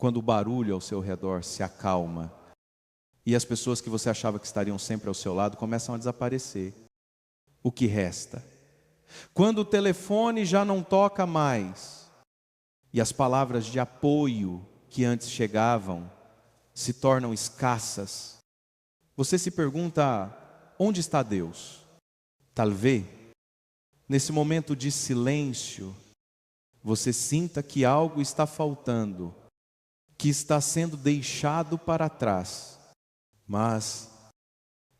quando o barulho ao seu redor se acalma e as pessoas que você achava que estariam sempre ao seu lado começam a desaparecer. O que resta? Quando o telefone já não toca mais e as palavras de apoio que antes chegavam se tornam escassas, você se pergunta: onde está Deus? Talvez, nesse momento de silêncio, você sinta que algo está faltando, que está sendo deixado para trás. Mas,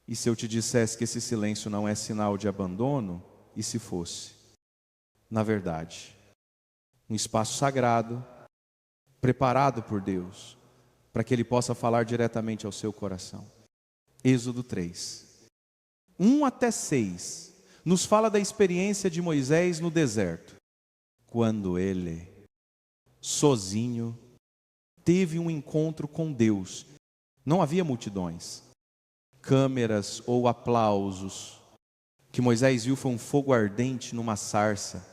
e se eu te dissesse que esse silêncio não é sinal de abandono? E se fosse? Na verdade, um espaço sagrado, preparado por Deus, para que Ele possa falar diretamente ao seu coração. Êxodo 3, 1 até 6, nos fala da experiência de Moisés no deserto, quando ele, sozinho, teve um encontro com Deus. Não havia multidões, câmeras ou aplausos. O que Moisés viu foi um fogo ardente numa sarça.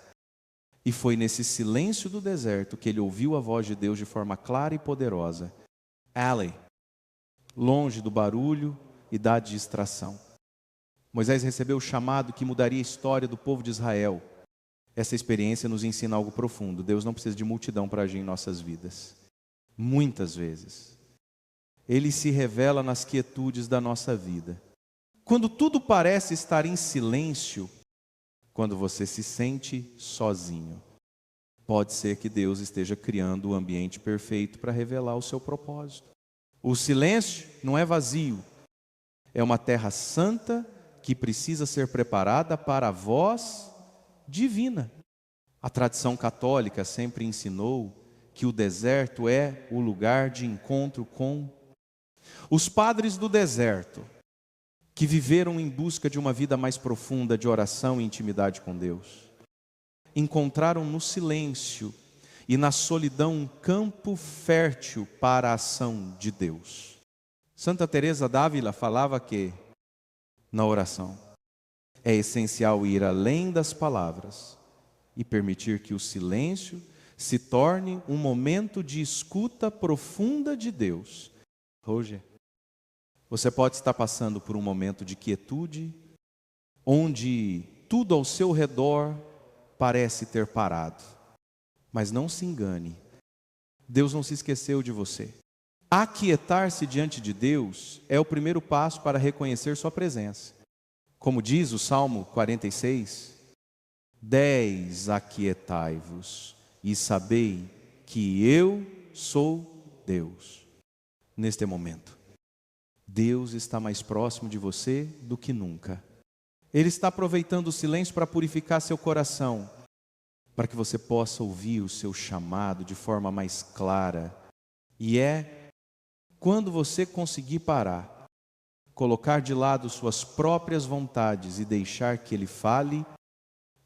E foi nesse silêncio do deserto que ele ouviu a voz de Deus de forma clara e poderosa. Ali, longe do barulho e da distração. Moisés recebeu o chamado que mudaria a história do povo de Israel. Essa experiência nos ensina algo profundo. Deus não precisa de multidão para agir em nossas vidas. Muitas vezes, Ele se revela nas quietudes da nossa vida. Quando tudo parece estar em silêncio, quando você se sente sozinho, pode ser que Deus esteja criando o ambiente perfeito para revelar o seu propósito. O silêncio não é vazio, é uma terra santa que precisa ser preparada para a voz divina. A tradição católica sempre ensinou que o deserto é o lugar de encontro com os padres do deserto, que viveram em busca de uma vida mais profunda de oração e intimidade com Deus. Encontraram no silêncio e na solidão um campo fértil para a ação de Deus. Santa Teresa d'Ávila falava que, na oração, é essencial ir além das palavras e permitir que o silêncio se torne um momento de escuta profunda de Deus. Roger, você pode estar passando por um momento de quietude, onde tudo ao seu redor parece ter parado. Mas não se engane, Deus não se esqueceu de você. Aquietar-se diante de Deus é o primeiro passo para reconhecer sua presença. Como diz o Salmo 46, 10 aquietai-vos e sabei que eu sou Deus. Neste momento, Deus está mais próximo de você do que nunca. Ele está aproveitando o silêncio para purificar seu coração, para que você possa ouvir o seu chamado de forma mais clara. E é quando você conseguir parar, colocar de lado suas próprias vontades e deixar que Ele fale,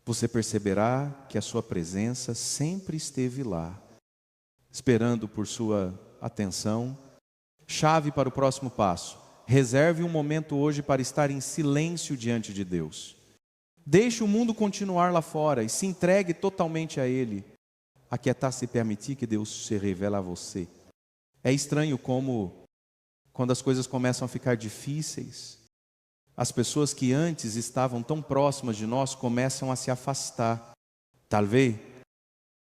você perceberá que a sua presença sempre esteve lá, esperando por sua atenção. Chave para o próximo passo: reserve um momento hoje para estar em silêncio diante de Deus. Deixe o mundo continuar lá fora e se entregue totalmente a Ele. Aquietar-se e permitir que Deus se revele a você. É estranho como, quando as coisas começam a ficar difíceis, as pessoas que antes estavam tão próximas de nós começam a se afastar. Talvez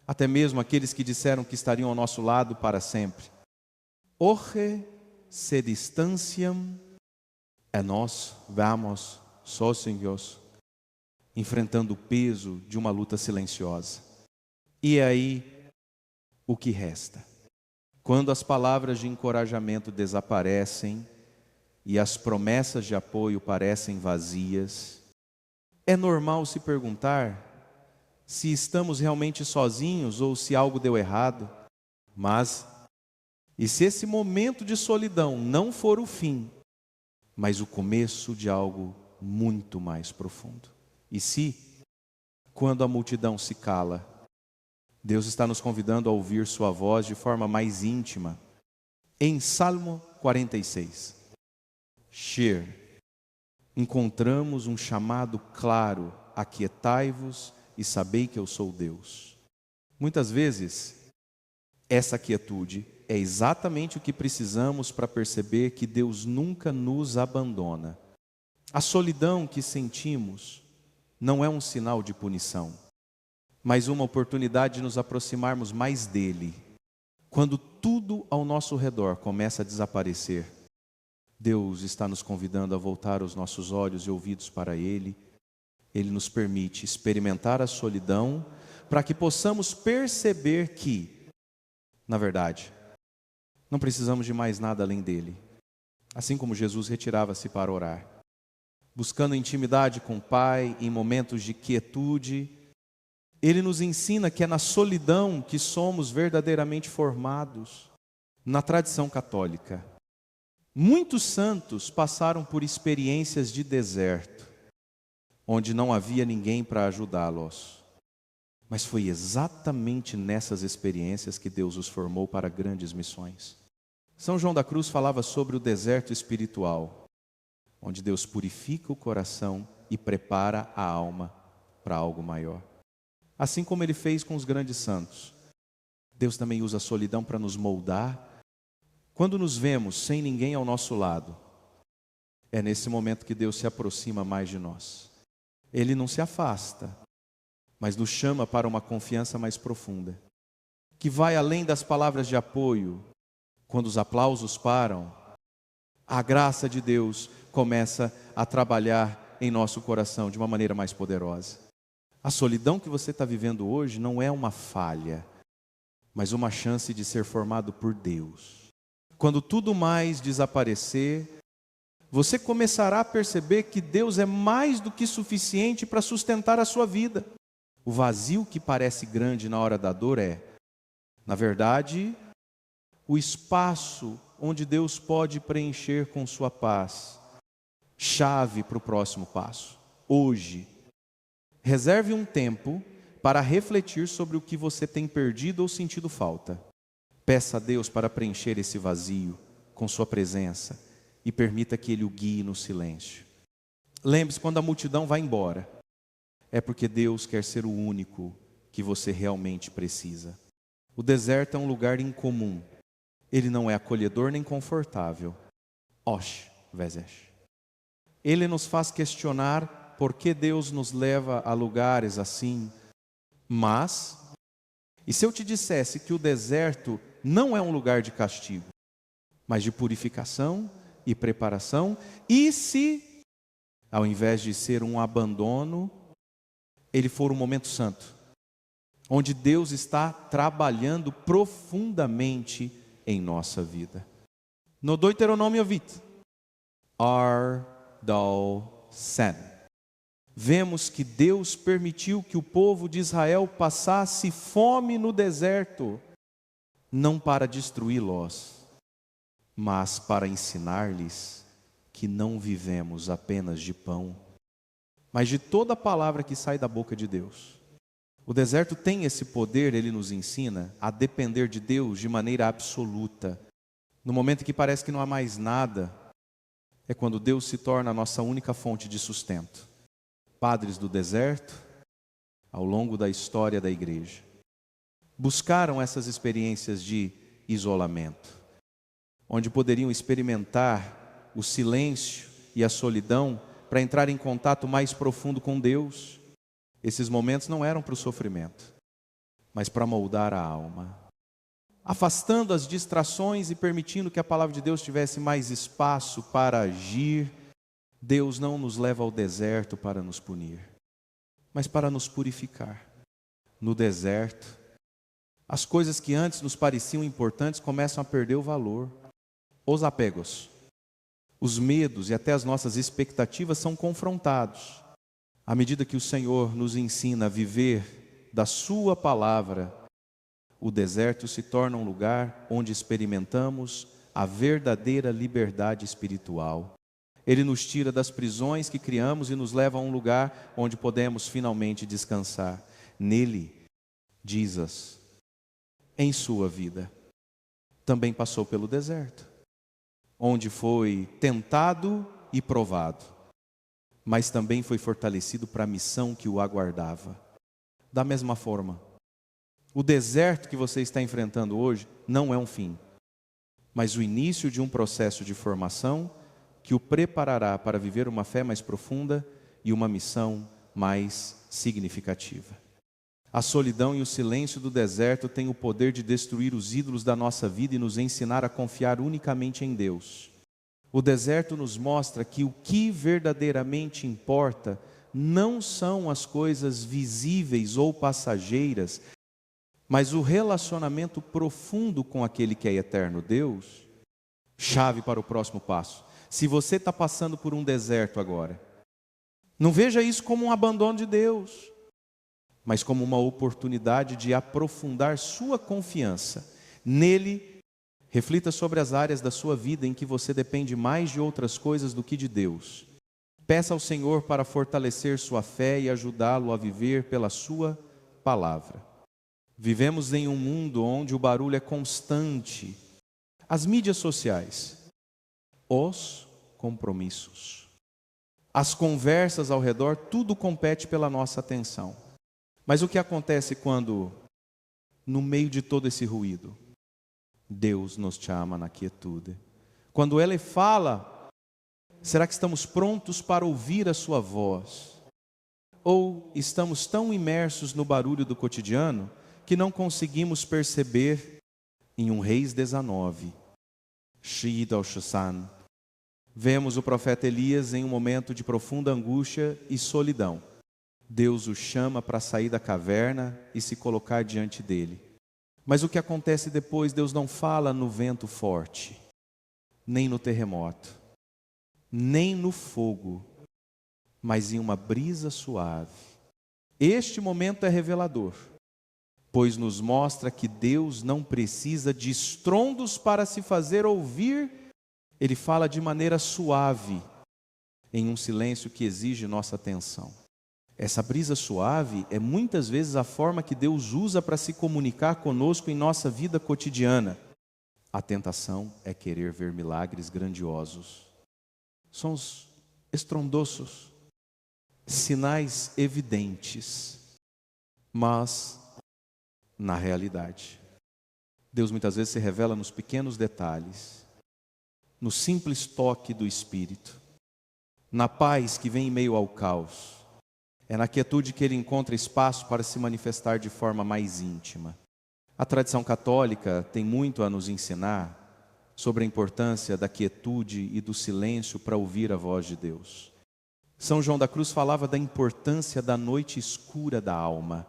até mesmo aqueles que disseram que estariam ao nosso lado para sempre. Hoje se distanciam e nós vamos sozinhos, enfrentando o peso de uma luta silenciosa. E aí, o que resta? Quando as palavras de encorajamento desaparecem e as promessas de apoio parecem vazias, é normal se perguntar se estamos realmente sozinhos ou se algo deu errado. Mas, e se esse momento de solidão não for o fim, mas o começo de algo muito mais profundo? E se, quando a multidão se cala, Deus está nos convidando a ouvir sua voz de forma mais íntima? Em Salmo 46, encontramos um chamado claro: aquietai-vos e sabei que eu sou Deus. Muitas vezes, essa quietude é exatamente o que precisamos para perceber que Deus nunca nos abandona. A solidão que sentimos não é um sinal de punição, mas uma oportunidade de nos aproximarmos mais dele. Quando tudo ao nosso redor começa a desaparecer, Deus está nos convidando a voltar os nossos olhos e ouvidos para Ele. Ele nos permite experimentar a solidão para que possamos perceber que, na verdade, não precisamos de mais nada além dele. Assim como Jesus retirava-se para orar, buscando intimidade com o Pai em momentos de quietude, Ele nos ensina que é na solidão que somos verdadeiramente formados. Na tradição católica, muitos santos passaram por experiências de deserto, onde não havia ninguém para ajudá-los. Mas foi exatamente nessas experiências que Deus os formou para grandes missões. São João da Cruz falava sobre o deserto espiritual, onde Deus purifica o coração e prepara a alma para algo maior. Assim como Ele fez com os grandes santos, Deus também usa a solidão para nos moldar. Quando nos vemos sem ninguém ao nosso lado, é nesse momento que Deus se aproxima mais de nós. Ele não se afasta, mas nos chama para uma confiança mais profunda, que vai além das palavras de apoio. Quando os aplausos param, a graça de Deus começa a trabalhar em nosso coração de uma maneira mais poderosa. A solidão que você está vivendo hoje não é uma falha, mas uma chance de ser formado por Deus. Quando tudo mais desaparecer, você começará a perceber que Deus é mais do que suficiente para sustentar a sua vida. O vazio que parece grande na hora da dor é, na verdade, o espaço onde Deus pode preencher com sua paz. Chave para o próximo passo. Hoje, reserve um tempo para refletir sobre o que você tem perdido ou sentido falta. Peça a Deus para preencher esse vazio com sua presença e permita que Ele o guie no silêncio. Lembre-se, quando a multidão vai embora, é porque Deus quer ser o único que você realmente precisa. O deserto é um lugar incomum. Ele não é acolhedor nem confortável. Osh, Vezesh. Ele nos faz questionar por que Deus nos leva a lugares assim. Mas, e se eu te dissesse que o deserto não é um lugar de castigo, mas de purificação e preparação, e se, ao invés de ser um abandono, ele for um momento santo, onde Deus está trabalhando profundamente em nossa vida. No Deuteronômio 20, Ardal Sen, vemos que Deus permitiu que o povo de Israel passasse fome no deserto, não para destruí-los, mas para ensinar-lhes que não vivemos apenas de pão, mas de toda a palavra que sai da boca de Deus. O deserto tem esse poder, ele nos ensina a depender de Deus de maneira absoluta. No momento que parece que não há mais nada, é quando Deus se torna a nossa única fonte de sustento. Padres do deserto, ao longo da história da igreja, buscaram essas experiências de isolamento, onde poderiam experimentar o silêncio e a solidão para entrar em contato mais profundo com Deus. Esses momentos não eram para o sofrimento, mas para moldar a alma, afastando as distrações e permitindo que a palavra de Deus tivesse mais espaço para agir. Deus não nos leva ao deserto para nos punir, mas para nos purificar. No deserto, as coisas que antes nos pareciam importantes começam a perder o valor. Os apegos, os medos e até as nossas expectativas são confrontados. À medida que o Senhor nos ensina a viver da sua palavra, o deserto se torna um lugar onde experimentamos a verdadeira liberdade espiritual. Ele nos tira das prisões que criamos e nos leva a um lugar onde podemos finalmente descansar. Nele, Jesus, em sua vida, também passou pelo deserto, onde foi tentado e provado, mas também foi fortalecido para a missão que o aguardava. Da mesma forma, o deserto que você está enfrentando hoje não é um fim, mas o início de um processo de formação que o preparará para viver uma fé mais profunda e uma missão mais significativa. A solidão e o silêncio do deserto têm o poder de destruir os ídolos da nossa vida e nos ensinar a confiar unicamente em Deus. O deserto nos mostra que o que verdadeiramente importa não são as coisas visíveis ou passageiras, mas o relacionamento profundo com aquele que é eterno Deus. Chave para o próximo passo. Se você está passando por um deserto agora, não veja isso como um abandono de Deus, mas como uma oportunidade de aprofundar sua confiança nele. Reflita sobre as áreas da sua vida em que você depende mais de outras coisas do que de Deus. Peça ao Senhor para fortalecer sua fé e ajudá-lo a viver pela sua palavra. Vivemos em um mundo onde o barulho é constante. As mídias sociais, os compromissos, as conversas ao redor, tudo compete pela nossa atenção. Mas o que acontece quando, no meio de todo esse ruído, Deus nos chama na quietude? Quando Ele fala, será que estamos prontos para ouvir a sua voz? Ou estamos tão imersos no barulho do cotidiano que não conseguimos perceber? Em um Reis 19, Shid al-Shushan, vemos o profeta Elias em um momento de profunda angústia e solidão. Deus o chama para sair da caverna e se colocar diante dele. Mas o que acontece depois? Deus não fala no vento forte, nem no terremoto, nem no fogo, mas em uma brisa suave. Este momento é revelador, pois nos mostra que Deus não precisa de estrondos para se fazer ouvir. Ele fala de maneira suave, em um silêncio que exige nossa atenção. Essa brisa suave é muitas vezes a forma que Deus usa para se comunicar conosco em nossa vida cotidiana. A tentação é querer ver milagres grandiosos, sons estrondosos, sinais evidentes, mas na realidade, Deus muitas vezes se revela nos pequenos detalhes, no simples toque do Espírito, na paz que vem em meio ao caos. É na quietude que Ele encontra espaço para se manifestar de forma mais íntima. A tradição católica tem muito a nos ensinar sobre a importância da quietude e do silêncio para ouvir a voz de Deus. São João da Cruz falava da importância da noite escura da alma,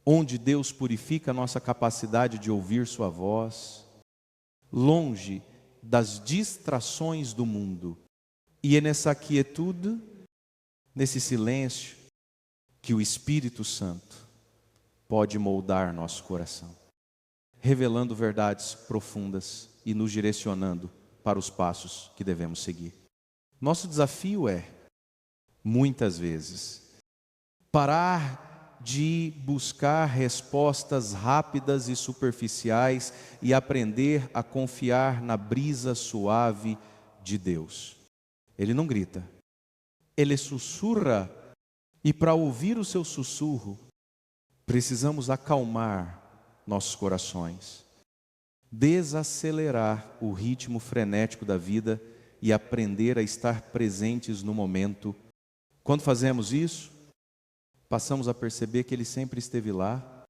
onde Deus purifica a nossa capacidade de ouvir sua voz, longe das distrações do mundo. E é nessa quietude, nesse silêncio, que o Espírito Santo pode moldar nosso coração, revelando verdades profundas e nos direcionando para os passos que devemos seguir. Nosso desafio é, muitas vezes, parar de buscar respostas rápidas e superficiais e aprender a confiar na brisa suave de Deus. Ele não grita, Ele sussurra. E para ouvir o seu sussurro, precisamos acalmar nossos corações, desacelerar o ritmo frenético da vida e aprender a estar presentes no momento. Quando fazemos isso, passamos a perceber que Ele sempre esteve lá,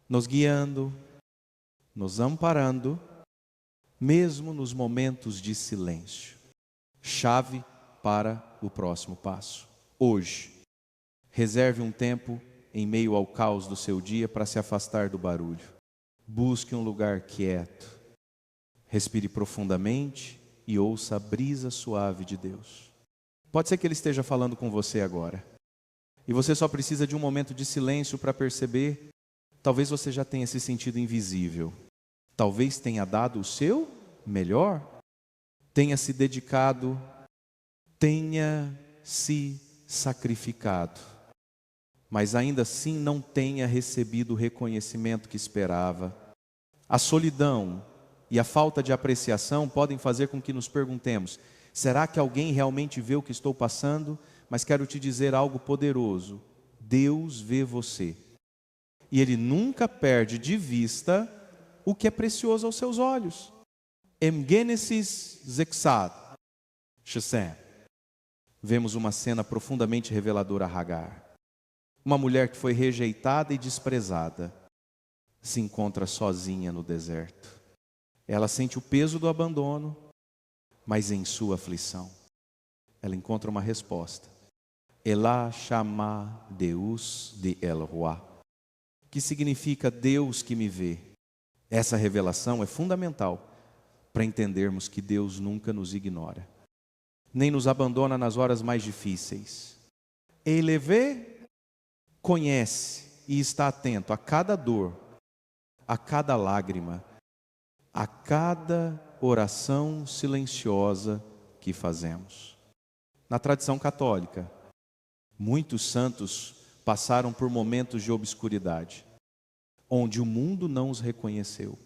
nos guiando, nos amparando, mesmo nos momentos de silêncio. Chave para o próximo passo. Hoje, reserve um tempo em meio ao caos do seu dia para se afastar do barulho. Busque um lugar quieto. Respire profundamente e ouça a brisa suave de Deus. Pode ser que Ele esteja falando com você agora. E você só precisa de um momento de silêncio para perceber. Talvez você já tenha se sentido invisível. Talvez tenha dado o seu melhor. Tenha se dedicado. Tenha se sacrificado. Mas ainda assim não tenha recebido o reconhecimento que esperava. A solidão e a falta de apreciação podem fazer com que nos perguntemos: será que alguém realmente vê o que estou passando? Mas quero te dizer algo poderoso: Deus vê você. E Ele nunca perde de vista o que é precioso aos seus olhos. Em Gênesis 16, vemos uma cena profundamente reveladora a Hagar. Uma mulher que foi rejeitada e desprezada, se encontra sozinha no deserto. Ela sente o peso do abandono, mas em sua aflição, ela encontra uma resposta. Elá chama Deus de El Roi, que significa Deus que me vê. Essa revelação é fundamental para entendermos que Deus nunca nos ignora, nem nos abandona nas horas mais difíceis. Ele vê, conhece e está atento a cada dor, a cada lágrima, a cada oração silenciosa que fazemos. Na tradição católica, muitos santos passaram por momentos de obscuridade, onde o mundo não os reconheceu.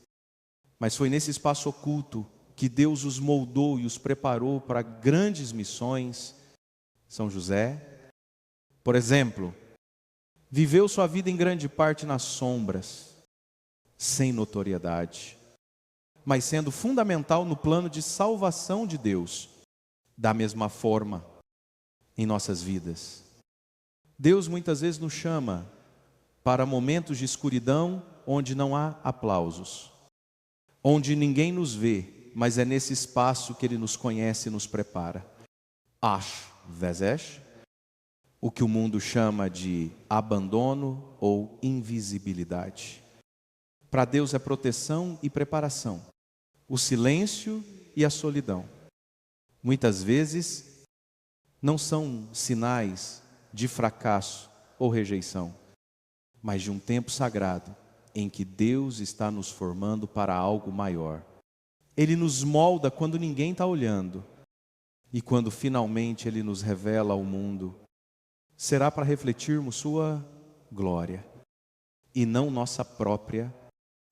Mas foi nesse espaço oculto que Deus os moldou e os preparou para grandes missões. São José, por exemplo, viveu sua vida em grande parte nas sombras, sem notoriedade, mas sendo fundamental no plano de salvação de Deus. Da mesma forma, em nossas vidas, Deus muitas vezes nos chama para momentos de escuridão onde não há aplausos, onde ninguém nos vê, mas é nesse espaço que Ele nos conhece e nos prepara. Ash Vezesh, o que o mundo chama de abandono ou invisibilidade. Para Deus é proteção e preparação, o silêncio e a solidão. Muitas vezes não são sinais de fracasso ou rejeição, mas de um tempo sagrado em que Deus está nos formando para algo maior. Ele nos molda quando ninguém está olhando, e quando finalmente Ele nos revela ao mundo, será para refletirmos sua glória e não nossa própria.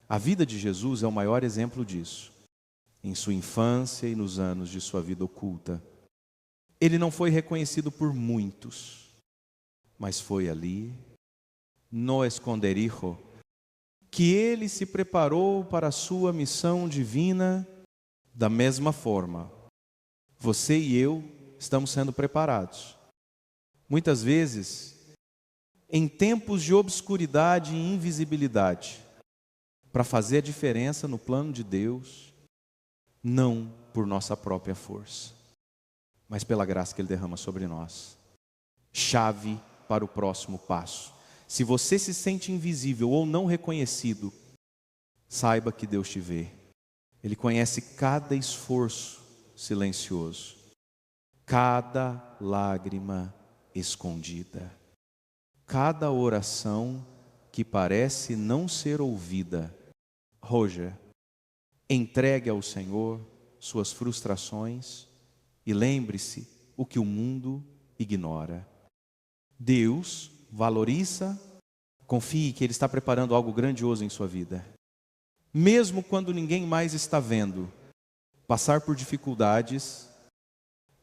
A vida de Jesus é o maior exemplo disso. Em sua infância e nos anos de sua vida oculta, Ele não foi reconhecido por muitos, mas foi ali, no esconderijo, que Ele se preparou para a sua missão divina. Da mesma forma, você e eu estamos sendo preparados. Muitas vezes, em tempos de obscuridade e invisibilidade, para fazer a diferença no plano de Deus, não por nossa própria força, mas pela graça que Ele derrama sobre nós. Chave para o próximo passo. Se você se sente invisível ou não reconhecido, saiba que Deus te vê. Ele conhece cada esforço silencioso, cada lágrima escondida, cada oração que parece não ser ouvida. Roger, entregue ao Senhor suas frustrações e lembre-se o que o mundo ignora. Deus valoriza, confie que Ele está preparando algo grandioso em sua vida. Mesmo quando ninguém mais está vendo, passar por dificuldades,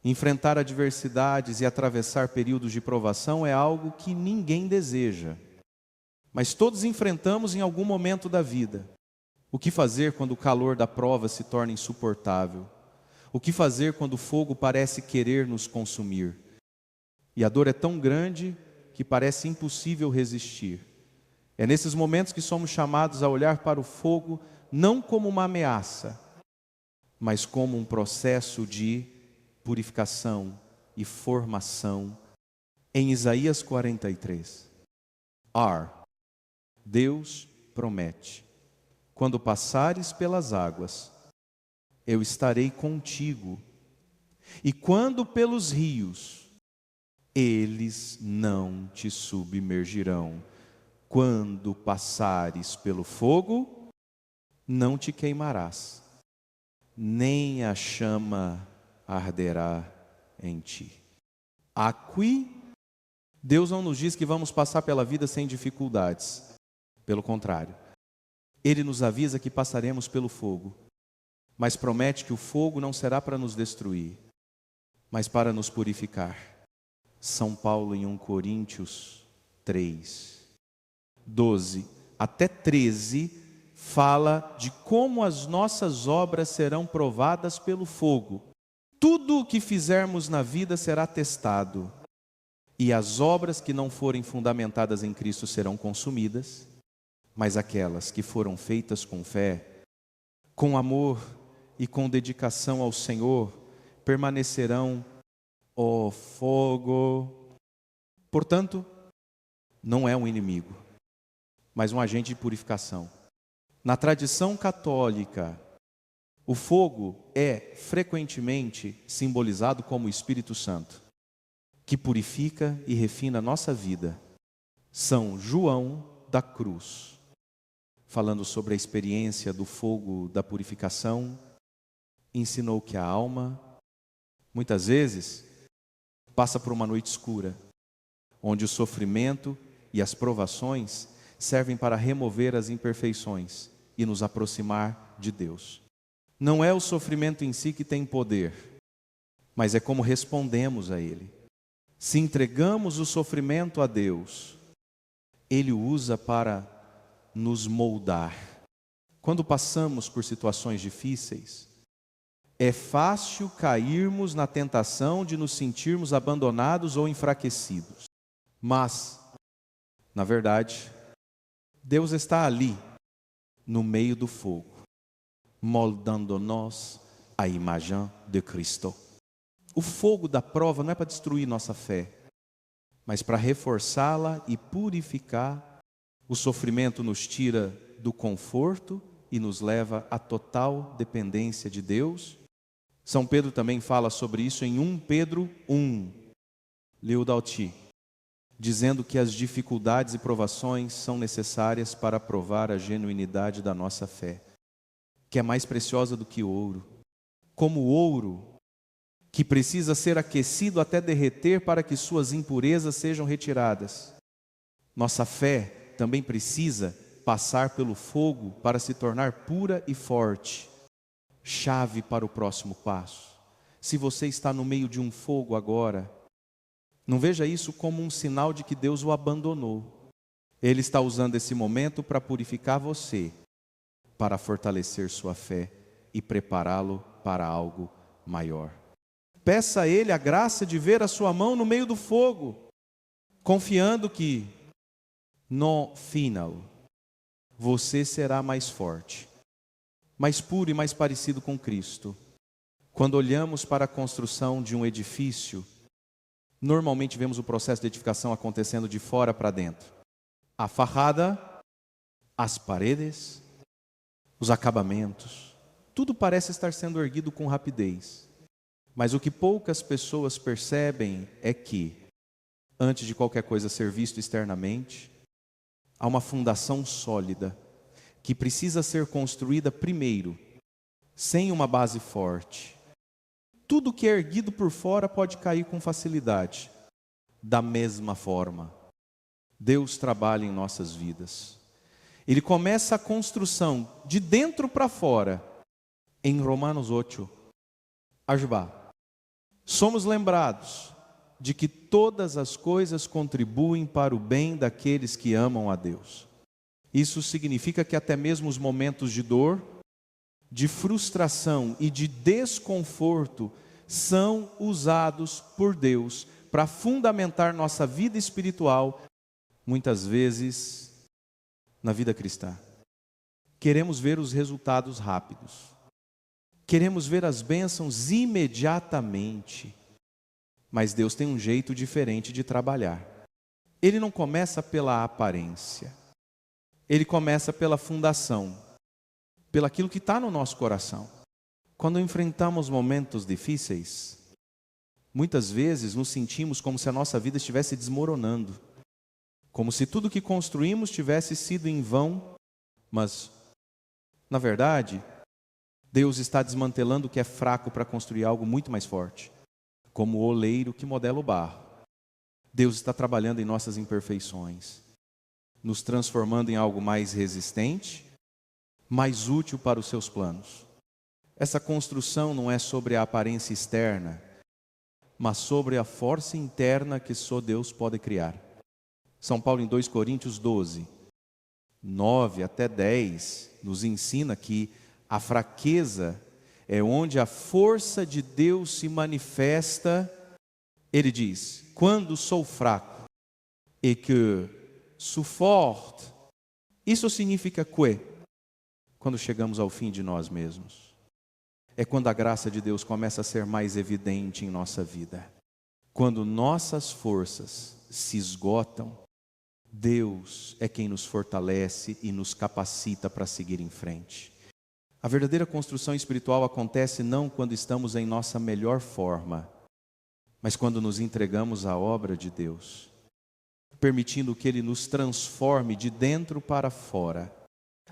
enfrentar adversidades e atravessar períodos de provação é algo que ninguém deseja. Mas todos enfrentamos em algum momento da vida. O que fazer quando o calor da prova se torna insuportável? O que fazer quando o fogo parece querer nos consumir? E a dor é tão grande que parece impossível resistir. É nesses momentos que somos chamados a olhar para o fogo não como uma ameaça, mas como um processo de purificação e formação. Em Isaías 43, Deus promete: quando passares pelas águas, eu estarei contigo, e quando pelos rios, eles não te submergirão. Quando passares pelo fogo, não te queimarás, nem a chama arderá em ti. Aqui, Deus não nos diz que vamos passar pela vida sem dificuldades. Pelo contrário, Ele nos avisa que passaremos pelo fogo, mas promete que o fogo não será para nos destruir, mas para nos purificar. São Paulo em 1 Coríntios 3, 12 até 13, fala de como as nossas obras serão provadas pelo fogo. Tudo o que fizermos na vida será testado, e as obras que não forem fundamentadas em Cristo serão consumidas, mas aquelas que foram feitas com fé, com amor e com dedicação ao Senhor, permanecerão o fogo. Portanto, não é um inimigo, mas um agente de purificação. Na tradição católica, o fogo é frequentemente simbolizado como o Espírito Santo, que purifica e refina a nossa vida. São João da Cruz, falando sobre a experiência do fogo da purificação, ensinou que a alma, muitas vezes, passa por uma noite escura, onde o sofrimento e as provações servem para remover as imperfeições e nos aproximar de Deus. Não é o sofrimento em si que tem poder, mas é como respondemos a ele. Se entregamos o sofrimento a Deus, Ele o usa para nos moldar. Quando passamos por situações difíceis, é fácil cairmos na tentação de nos sentirmos abandonados ou enfraquecidos. Mas, na verdade, Deus está ali, no meio do fogo, moldando-nos à imagem de Cristo. O fogo da prova não é para destruir nossa fé, mas para reforçá-la e purificar. O sofrimento nos tira do conforto e nos leva à total dependência de Deus. São Pedro também fala sobre isso em 1 Pedro 1, Leudalti, dizendo que as dificuldades e provações são necessárias para provar a genuinidade da nossa fé, que é mais preciosa do que ouro. Como o ouro, que precisa ser aquecido até derreter para que suas impurezas sejam retiradas. Nossa fé também precisa passar pelo fogo para se tornar pura e forte. Chave para o próximo passo. Se você está no meio de um fogo agora, não veja isso como um sinal de que Deus o abandonou. Ele está usando esse momento para purificar você, para fortalecer sua fé e prepará-lo para algo maior. Peça a Ele a graça de ver a sua mão no meio do fogo, confiando que, no final, você será mais forte, mais puro e mais parecido com Cristo. Quando olhamos para a construção de um edifício, normalmente vemos o processo de edificação acontecendo de fora para dentro. A farrada, as paredes, os acabamentos, tudo parece estar sendo erguido com rapidez. Mas o que poucas pessoas percebem é que, antes de qualquer coisa ser visto externamente, há uma fundação sólida que precisa ser construída primeiro, sem uma base forte. Tudo que é erguido por fora pode cair com facilidade. Da mesma forma, Deus trabalha em nossas vidas. Ele começa a construção de dentro para fora. Em Romanos 8, Ajubá, somos lembrados de que todas as coisas contribuem para o bem daqueles que amam a Deus. Isso significa que até mesmo os momentos de dor, de frustração e de desconforto são usados por Deus para fundamentar nossa vida espiritual, muitas vezes na vida cristã. Queremos ver os resultados rápidos. Queremos ver as bênçãos imediatamente. Mas Deus tem um jeito diferente de trabalhar. Ele não começa pela aparência. Ele começa pela fundação, pelaquilo que está no nosso coração. Quando enfrentamos momentos difíceis, muitas vezes nos sentimos como se a nossa vida estivesse desmoronando, como se tudo que construímos tivesse sido em vão, mas, na verdade, Deus está desmantelando o que é fraco para construir algo muito mais forte, como o oleiro que modela o barro. Deus está trabalhando em nossas imperfeições, nos transformando em algo mais resistente, mais útil para os seus planos. Essa construção não é sobre a aparência externa, mas sobre a força interna que só Deus pode criar. São Paulo em 2 Coríntios 12, 9 até 10, nos ensina que a fraqueza é onde a força de Deus se manifesta. Ele diz: quando sou fraco e que sou forte. Isso significa que, quando chegamos ao fim de nós mesmos, é quando a graça de Deus começa a ser mais evidente em nossa vida. Quando nossas forças se esgotam, Deus é quem nos fortalece e nos capacita para seguir em frente. A verdadeira construção espiritual acontece não quando estamos em nossa melhor forma, mas quando nos entregamos à obra de Deus, permitindo que Ele nos transforme de dentro para fora.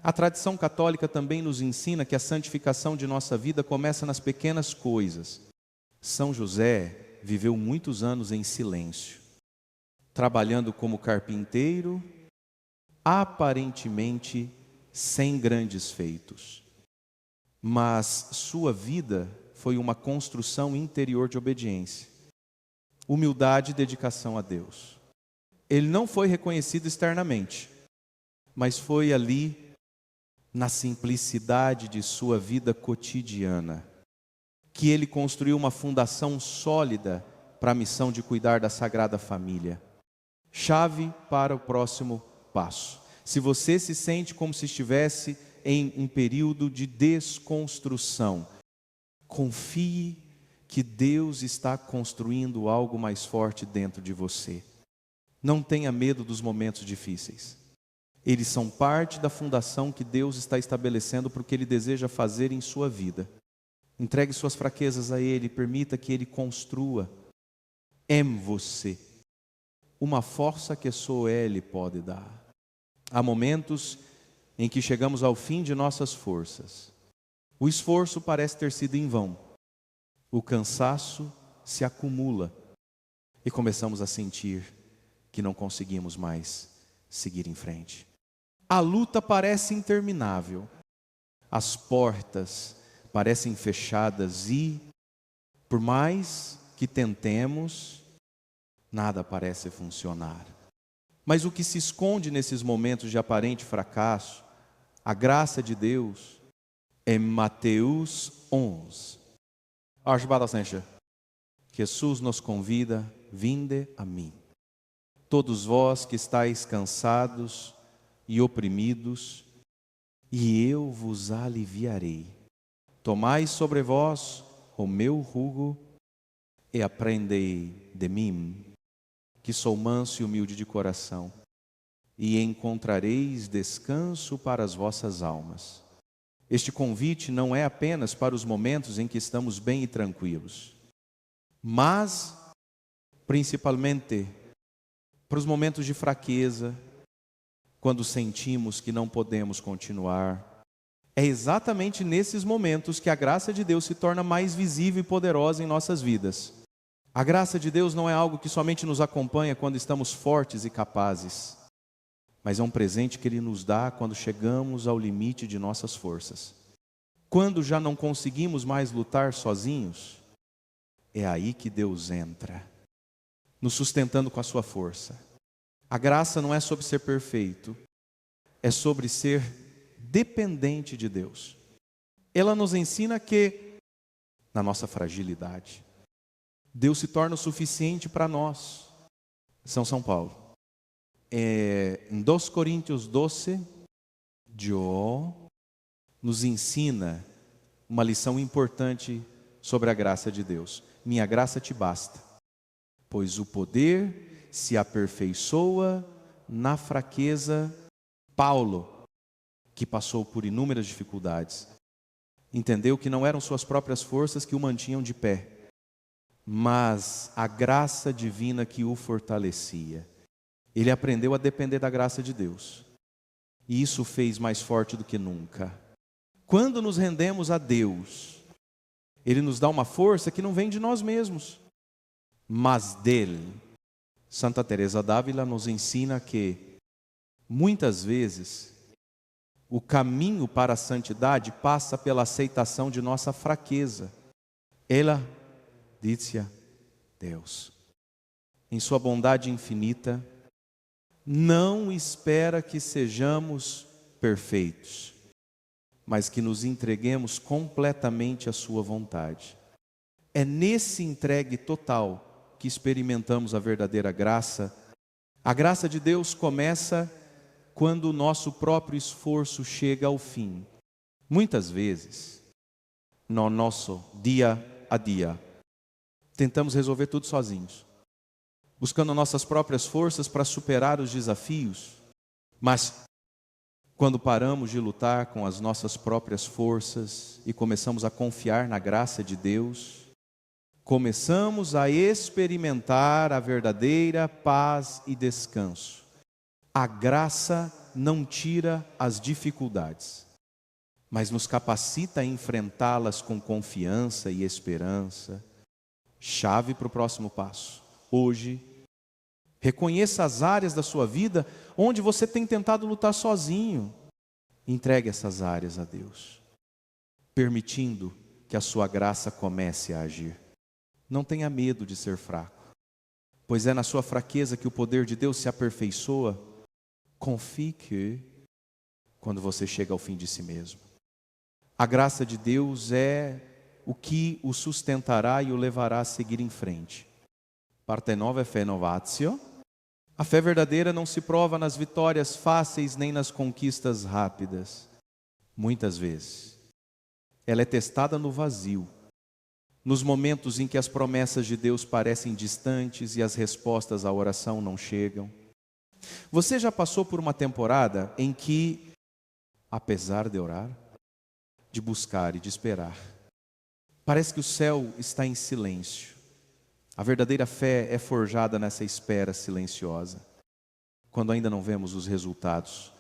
A tradição católica também nos ensina que a santificação de nossa vida começa nas pequenas coisas. São José viveu muitos anos em silêncio, trabalhando como carpinteiro, aparentemente sem grandes feitos. Mas sua vida foi uma construção interior de obediência, humildade e dedicação a Deus. Ele não foi reconhecido externamente, mas foi ali, na simplicidade de sua vida cotidiana, que ele construiu uma fundação sólida para a missão de cuidar da Sagrada Família. Chave para o próximo passo. Se você se sente como se estivesse em um período de desconstrução, confie que Deus está construindo algo mais forte dentro de você. Não tenha medo dos momentos difíceis. Eles são parte da fundação que Deus está estabelecendo para o que Ele deseja fazer em sua vida. Entregue suas fraquezas a Ele, permita que Ele construa em você uma força que só Ele pode dar. Há momentos em que chegamos ao fim de nossas forças. O esforço parece ter sido em vão. O cansaço se acumula e começamos a sentir que não conseguimos mais seguir em frente. A luta parece interminável. As portas parecem fechadas e, por mais que tentemos, nada parece funcionar. Mas o que se esconde nesses momentos de aparente fracasso, a graça de Deus, é Mateus 11. Jesus nos convida: vinde a mim, todos vós que estáis cansados e oprimidos, e eu vos aliviarei. Tomai sobre vós o meu jugo e aprendei de mim, que sou manso e humilde de coração, e encontrareis descanso para as vossas almas. Este convite não é apenas para os momentos em que estamos bem e tranquilos, mas principalmente para os momentos de fraqueza, quando sentimos que não podemos continuar. É exatamente nesses momentos que a graça de Deus se torna mais visível e poderosa em nossas vidas. A graça de Deus não é algo que somente nos acompanha quando estamos fortes e capazes, mas é um presente que Ele nos dá quando chegamos ao limite de nossas forças. Quando já não conseguimos mais lutar sozinhos, é aí que Deus entra, nos sustentando com a sua força. A graça não é sobre ser perfeito, é sobre ser dependente de Deus. Ela nos ensina que, na nossa fragilidade, Deus se torna o suficiente para nós. São Paulo. Em 2 Coríntios 12, nos ensina uma lição importante sobre a graça de Deus. Minha graça te basta, pois o poder se aperfeiçoa na fraqueza. Paulo, que passou por inúmeras dificuldades, entendeu que não eram suas próprias forças que o mantinham de pé, mas a graça divina que o fortalecia. Ele aprendeu a depender da graça de Deus, e isso o fez mais forte do que nunca. Quando nos rendemos a Deus, Ele nos dá uma força que não vem de nós mesmos, mas dele. Santa Teresa d'Ávila nos ensina que, muitas vezes, o caminho para a santidade passa pela aceitação de nossa fraqueza. Ela disse a Deus, em sua bondade infinita, não espera que sejamos perfeitos, mas que nos entreguemos completamente à sua vontade. É nesse entregue total que experimentamos a verdadeira graça. A graça de Deus começa quando o nosso próprio esforço chega ao fim. Muitas vezes, no nosso dia a dia, tentamos resolver tudo sozinhos, buscando nossas próprias forças para superar os desafios, mas quando paramos de lutar com as nossas próprias forças e começamos a confiar na graça de Deus, começamos a experimentar a verdadeira paz e descanso. A graça não tira as dificuldades, mas nos capacita a enfrentá-las com confiança e esperança. Chave para o próximo passo. Hoje, reconheça as áreas da sua vida onde você tem tentado lutar sozinho. Entregue essas áreas a Deus, permitindo que a sua graça comece a agir. Não tenha medo de ser fraco, pois é na sua fraqueza que o poder de Deus se aperfeiçoa. Confie que, quando você chega ao fim de si mesmo, a graça de Deus é o que o sustentará e o levará a seguir em frente. Parte nova é fé novatio. A fé verdadeira não se prova nas vitórias fáceis nem nas conquistas rápidas. Muitas vezes, ela é testada no vazio, nos momentos em que as promessas de Deus parecem distantes e as respostas à oração não chegam. Você já passou por uma temporada em que, apesar de orar, de buscar e de esperar, parece que o céu está em silêncio? A verdadeira fé é forjada nessa espera silenciosa, quando ainda não vemos os resultados,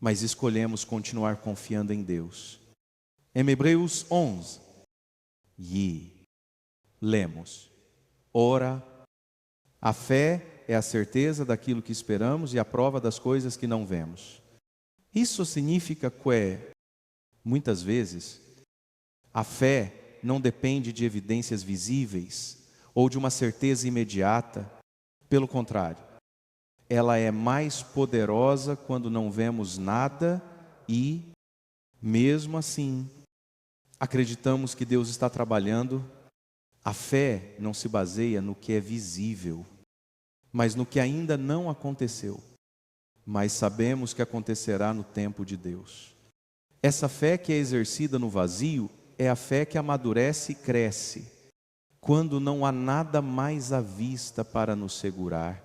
mas escolhemos continuar confiando em Deus. Em Hebreus 11, lemos: ora, a fé é a certeza daquilo que esperamos e a prova das coisas que não vemos. Isso significa que, muitas vezes, a fé não depende de evidências visíveis ou de uma certeza imediata. Pelo contrário, ela é mais poderosa quando não vemos nada e, mesmo assim, acreditamos que Deus está trabalhando. A fé não se baseia no que é visível, mas no que ainda não aconteceu, mas sabemos que acontecerá no tempo de Deus. Essa fé que é exercida no vazio é a fé que amadurece e cresce quando não há nada mais à vista para nos segurar.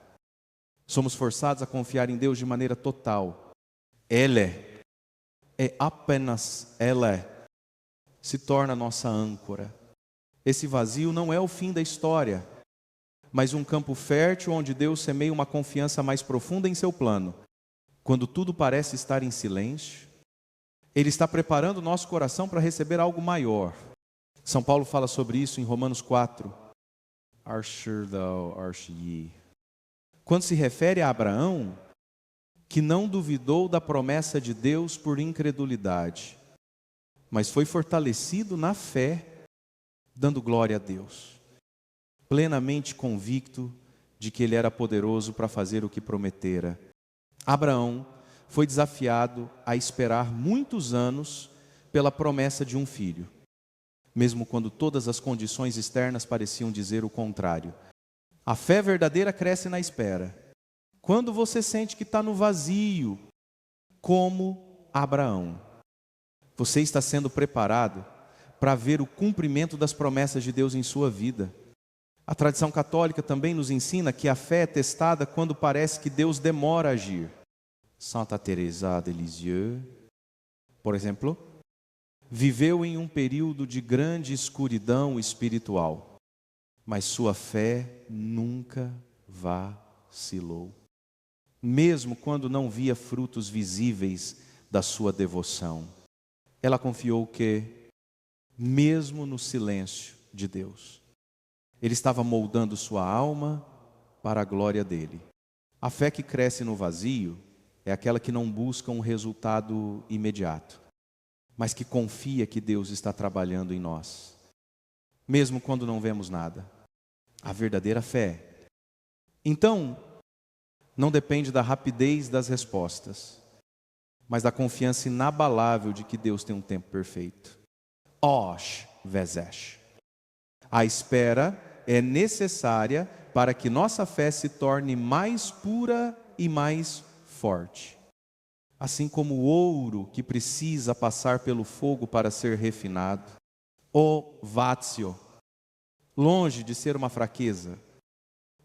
Somos forçados a confiar em Deus de maneira total. Ele é apenas Ele se torna nossa âncora. Esse vazio não é o fim da história, mas um campo fértil onde Deus semeia uma confiança mais profunda em seu plano. Quando tudo parece estar em silêncio, Ele está preparando o nosso coração para receber algo maior. São Paulo fala sobre isso em Romanos 4. Archer thou, arche ye. Quando se refere a Abraão, que não duvidou da promessa de Deus por incredulidade, mas foi fortalecido na fé, dando glória a Deus, plenamente convicto de que Ele era poderoso para fazer o que prometera. Abraão foi desafiado a esperar muitos anos pela promessa de um filho, mesmo quando todas as condições externas pareciam dizer o contrário. A fé verdadeira cresce na espera. Quando você sente que está no vazio, como Abraão, você está sendo preparado para ver o cumprimento das promessas de Deus em sua vida. A tradição católica também nos ensina que a fé é testada quando parece que Deus demora a agir. Santa Teresa de Lisieux, por exemplo, viveu em um período de grande escuridão espiritual, mas sua fé nunca vacilou, mesmo quando não via frutos visíveis da sua devoção. Ela confiou que, mesmo no silêncio de Deus, Ele estava moldando sua alma para a glória dele. A fé que cresce no vazio é aquela que não busca um resultado imediato, mas que confia que Deus está trabalhando em nós, mesmo quando não vemos nada. A verdadeira fé. Então, não depende da rapidez das respostas, mas da confiança inabalável de que Deus tem um tempo perfeito. Osh vezesh. A espera é necessária para que nossa fé se torne mais pura e mais forte. Assim como o ouro que precisa passar pelo fogo para ser refinado, o vátsio, longe de ser uma fraqueza,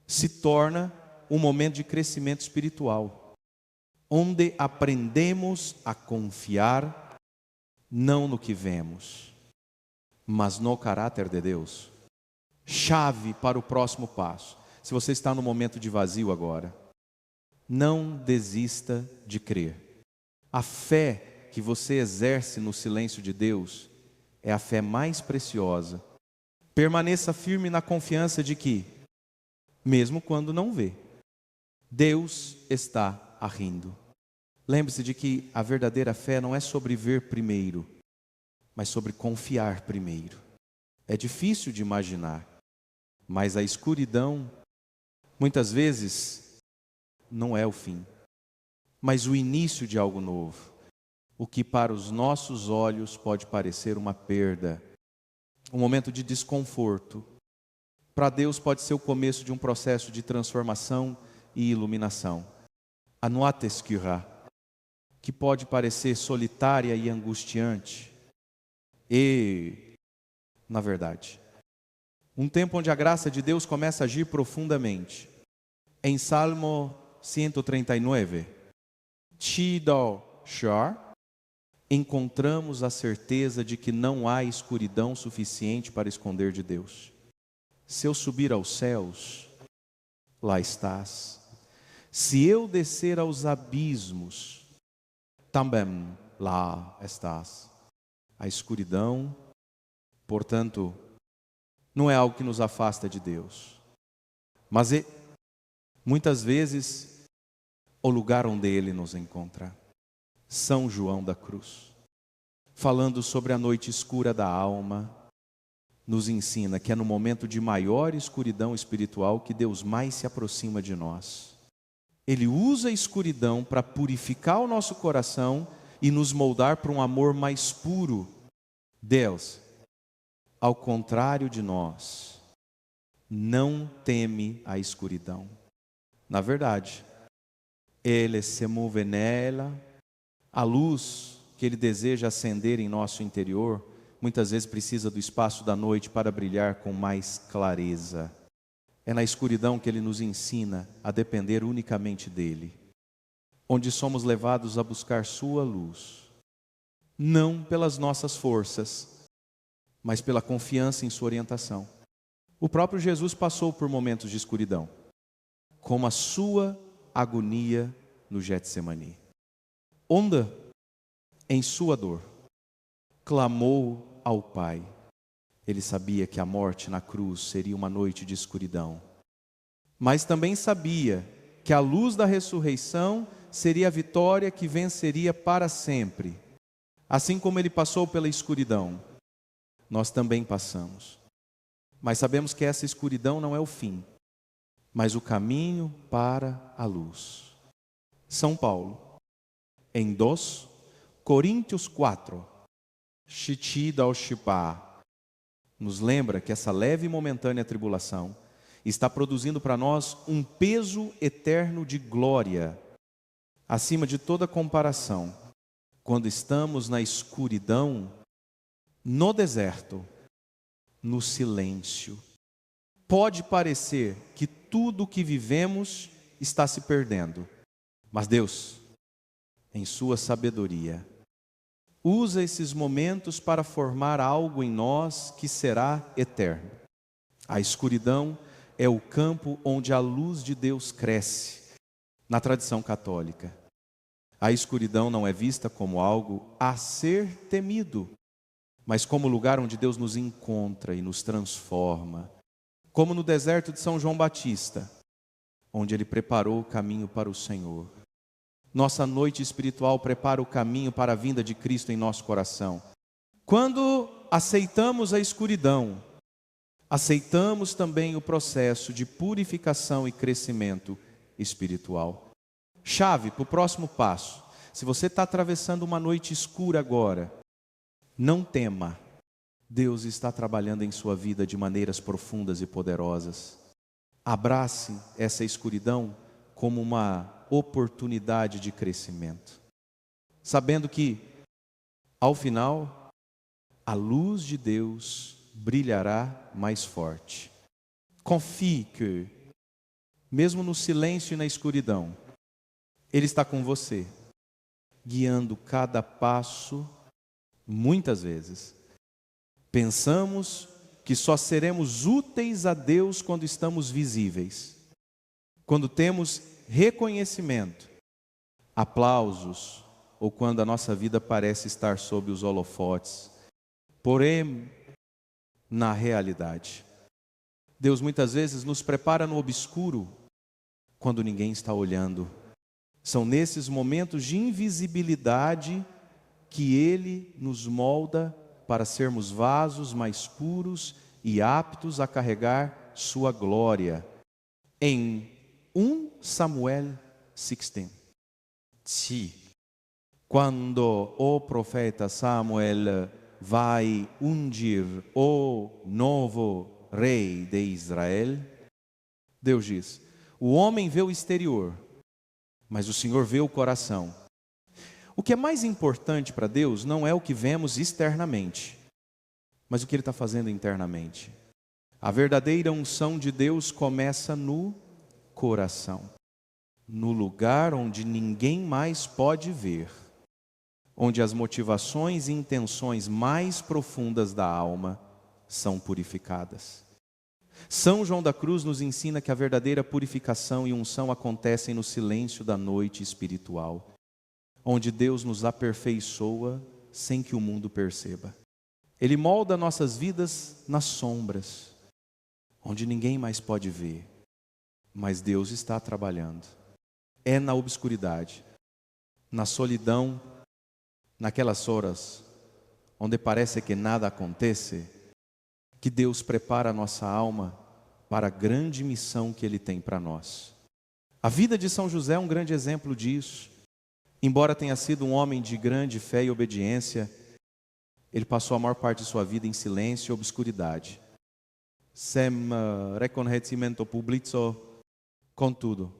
se torna um momento de crescimento espiritual, onde aprendemos a confiar não no que vemos, mas no caráter de Deus. Chave para o próximo passo. Se você está no momento de vazio agora, não desista de crer. A fé que você exerce no silêncio de Deus é a fé mais preciosa. Permaneça firme na confiança de que, mesmo quando não vê, Deus está rindo. Lembre-se de que a verdadeira fé não é sobre ver primeiro, mas sobre confiar primeiro. É difícil de imaginar, mas a escuridão, muitas vezes, não é o fim, mas o início de algo novo. O que para os nossos olhos pode parecer uma perda, um momento de desconforto, para Deus pode ser o começo de um processo de transformação e iluminação. A noatesquira, que pode parecer solitária e angustiante, e, na verdade, um tempo onde a graça de Deus começa a agir profundamente. Em Salmo 139, Chido Shar, encontramos a certeza de que não há escuridão suficiente para esconder de Deus. Se eu subir aos céus, lá estás. Se eu descer aos abismos, também lá estás. A escuridão, portanto, não é algo que nos afasta de Deus, mas muitas vezes o lugar onde Ele nos encontra. São João da Cruz, falando sobre a noite escura da alma, nos ensina que é no momento de maior escuridão espiritual que Deus mais se aproxima de nós. Ele usa a escuridão para purificar o nosso coração e nos moldar para um amor mais puro. Deus, ao contrário de nós, não teme a escuridão. Na verdade, Ele se move nela. A luz que Ele deseja acender em nosso interior, muitas vezes precisa do espaço da noite para brilhar com mais clareza. É na escuridão que Ele nos ensina a depender unicamente dEle, onde somos levados a buscar Sua luz, não pelas nossas forças, mas pela confiança em Sua orientação. O próprio Jesus passou por momentos de escuridão, como a sua agonia no Getsemani, onde, em sua dor, clamou ao Pai. Ele sabia que a morte na cruz seria uma noite de escuridão, mas também sabia que a luz da ressurreição seria a vitória que venceria para sempre. Assim como Ele passou pela escuridão, nós também passamos. Mas sabemos que essa escuridão não é o fim, mas o caminho para a luz. São Paulo, em 2 Coríntios 4, Shitida ao Shipá, nos lembra que essa leve e momentânea tribulação está produzindo para nós um peso eterno de glória, acima de toda comparação, quando estamos na escuridão, no deserto, no silêncio. Pode parecer que tudo o que vivemos está se perdendo, mas Deus, em sua sabedoria, usa esses momentos para formar algo em nós que será eterno. A escuridão é o campo onde a luz de Deus cresce. Na tradição católica, a escuridão não é vista como algo a ser temido, mas como lugar onde Deus nos encontra e nos transforma. Como no deserto de São João Batista, onde Ele preparou o caminho para o Senhor. Nossa noite espiritual prepara o caminho para a vinda de Cristo em nosso coração. Quando aceitamos a escuridão, aceitamos também o processo de purificação e crescimento espiritual. Chave para o próximo passo. Se você está atravessando uma noite escura agora, não tema. Deus está trabalhando em sua vida de maneiras profundas e poderosas. Abrace essa escuridão como uma oportunidade de crescimento, sabendo que, ao final, a luz de Deus brilhará mais forte. Confie que, mesmo no silêncio e na escuridão, Ele está com você, guiando cada passo. Muitas vezes pensamos que só seremos úteis a Deus quando estamos visíveis, quando temos reconhecimento, aplausos, ou quando a nossa vida parece estar sob os holofotes. Porém, na realidade, Deus muitas vezes nos prepara no obscuro, quando ninguém está olhando. São nesses momentos de invisibilidade que Ele nos molda para sermos vasos mais puros e aptos a carregar sua glória. Em 1 Samuel 16, sim, quando o profeta Samuel vai ungir o novo rei de Israel, Deus diz: o homem vê o exterior, mas o Senhor vê o coração. O que é mais importante para Deus não é o que vemos externamente, mas o que Ele está fazendo internamente. A verdadeira unção de Deus começa no coração, no lugar onde ninguém mais pode ver, onde as motivações e intenções mais profundas da alma são purificadas. São João da Cruz nos ensina que a verdadeira purificação e unção acontecem no silêncio da noite espiritual, onde Deus nos aperfeiçoa sem que o mundo perceba. Ele molda nossas vidas nas sombras, onde ninguém mais pode ver, mas Deus está trabalhando. É na obscuridade, na solidão, naquelas horas onde parece que nada acontece, que Deus prepara a nossa alma para a grande missão que Ele tem para nós. A vida de São José é um grande exemplo disso. Embora tenha sido um homem de grande fé e obediência, ele passou a maior parte de sua vida em silêncio e obscuridade. Sem reconhecimento público, contudo,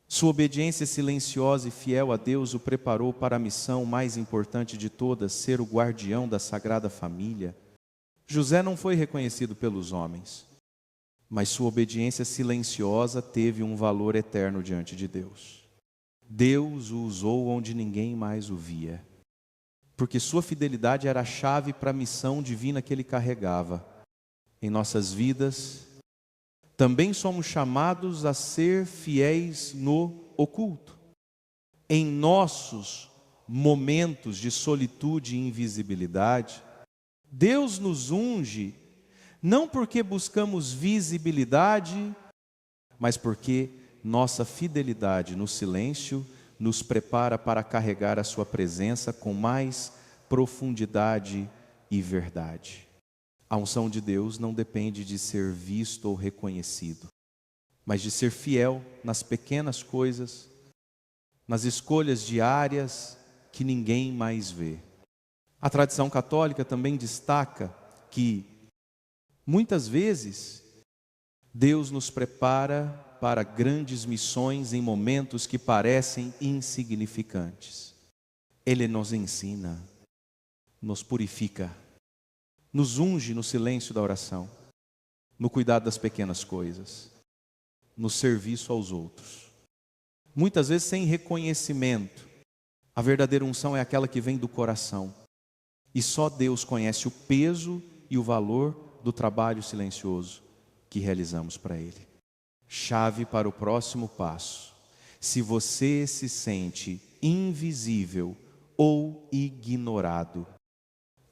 sua obediência silenciosa e fiel a Deus o preparou para a missão mais importante de todas, ser o guardião da Sagrada Família. José não foi reconhecido pelos homens, mas sua obediência silenciosa teve um valor eterno diante de Deus. Deus o usou onde ninguém mais o via, porque sua fidelidade era a chave para a missão divina que ele carregava. Em nossas vidas, também somos chamados a ser fiéis no oculto. Em nossos momentos de solitude e invisibilidade, Deus nos unge, não porque buscamos visibilidade, mas porque nossa fidelidade no silêncio nos prepara para carregar a sua presença com mais profundidade e verdade. A unção de Deus não depende de ser visto ou reconhecido, mas de ser fiel nas pequenas coisas, nas escolhas diárias que ninguém mais vê. A tradição católica também destaca que, muitas vezes, Deus nos prepara para grandes missões em momentos que parecem insignificantes. Ele nos ensina, nos purifica, nos unge no silêncio da oração, no cuidado das pequenas coisas, no serviço aos outros. Muitas vezes sem reconhecimento. A verdadeira unção é aquela que vem do coração. E só Deus conhece o peso e o valor do trabalho silencioso que realizamos para Ele. Chave para o próximo passo. Se você se sente invisível ou ignorado,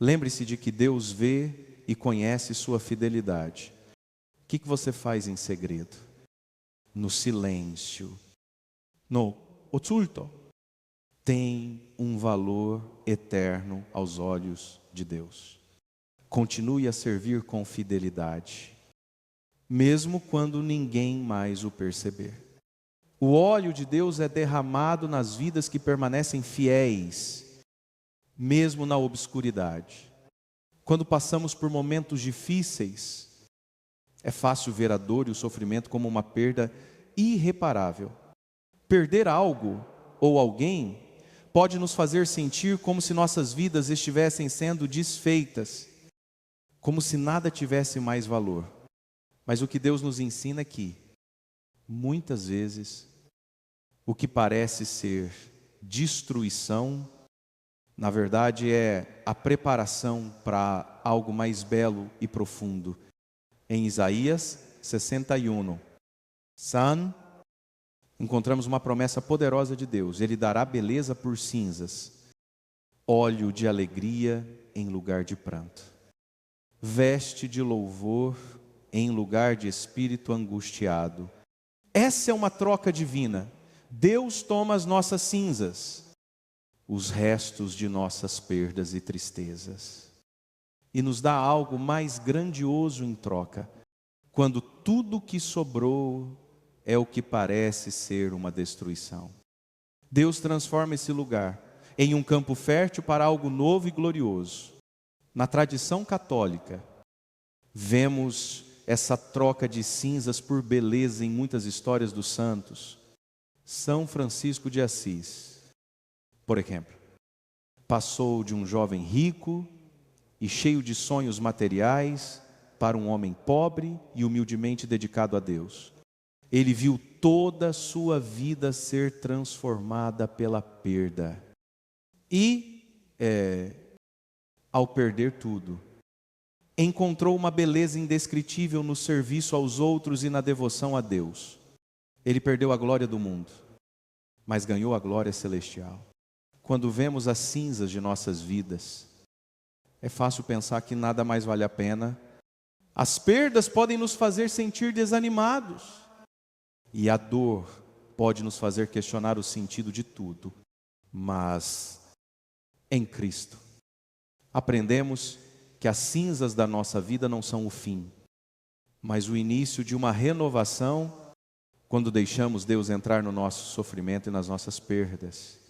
lembre-se de que Deus vê e conhece sua fidelidade. O que você faz em segredo? No silêncio, no oculto, tem um valor eterno aos olhos de Deus. Continue a servir com fidelidade, mesmo quando ninguém mais o perceber. O óleo de Deus é derramado nas vidas que permanecem fiéis, mesmo na obscuridade. Quando passamos por momentos difíceis, é fácil ver a dor e o sofrimento como uma perda irreparável. Perder algo ou alguém pode nos fazer sentir como se nossas vidas estivessem sendo desfeitas, como se nada tivesse mais valor. Mas o que Deus nos ensina é que, muitas vezes, o que parece ser destruição, na verdade é a preparação para algo mais belo e profundo. Em Isaías 61, encontramos uma promessa poderosa de Deus. Ele dará beleza por cinzas, óleo de alegria em lugar de pranto, veste de louvor em lugar de espírito angustiado. Essa é uma troca divina. Deus toma as nossas cinzas, os restos de nossas perdas e tristezas, e nos dá algo mais grandioso em troca, quando tudo que sobrou é o que parece ser uma destruição. Deus transforma esse lugar em um campo fértil para algo novo e glorioso. Na tradição católica, vemos essa troca de cinzas por beleza em muitas histórias dos santos. São Francisco de Assis, por exemplo, passou de um jovem rico e cheio de sonhos materiais para um homem pobre e humildemente dedicado a Deus. Ele viu toda a sua vida ser transformada pela perda. E, ao perder tudo, encontrou uma beleza indescritível no serviço aos outros e na devoção a Deus. Ele perdeu a glória do mundo, mas ganhou a glória celestial. Quando vemos as cinzas de nossas vidas, é fácil pensar que nada mais vale a pena. As perdas podem nos fazer sentir desanimados, e a dor pode nos fazer questionar o sentido de tudo. Mas em Cristo aprendemos que as cinzas da nossa vida não são o fim, mas o início de uma renovação, quando deixamos Deus entrar no nosso sofrimento e nas nossas perdas.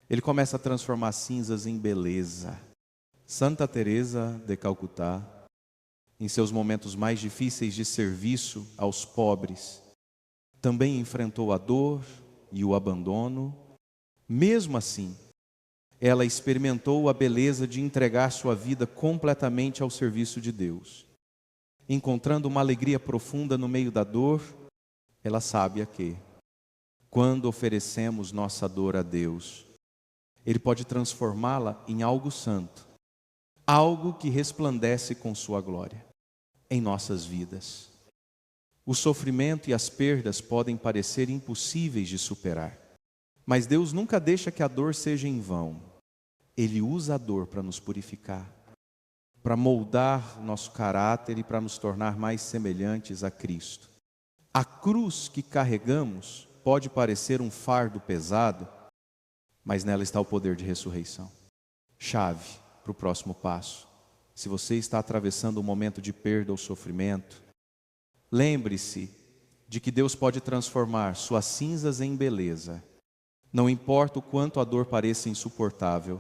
Ele começa a transformar cinzas em beleza. Santa Teresa de Calcutá, em seus momentos mais difíceis de serviço aos pobres, também enfrentou a dor e o abandono. Mesmo assim, ela experimentou a beleza de entregar sua vida completamente ao serviço de Deus. Encontrando uma alegria profunda no meio da dor, ela sabe que, quando oferecemos nossa dor a Deus, Ele pode transformá-la em algo santo, algo que resplandece com sua glória em nossas vidas. O sofrimento e as perdas podem parecer impossíveis de superar, mas Deus nunca deixa que a dor seja em vão. Ele usa a dor para nos purificar, para moldar nosso caráter e para nos tornar mais semelhantes a Cristo. A cruz que carregamos pode parecer um fardo pesado, mas nela está o poder de ressurreição. Chave para o próximo passo. Se você está atravessando um momento de perda ou sofrimento, lembre-se de que Deus pode transformar suas cinzas em beleza. Não importa o quanto a dor pareça insuportável.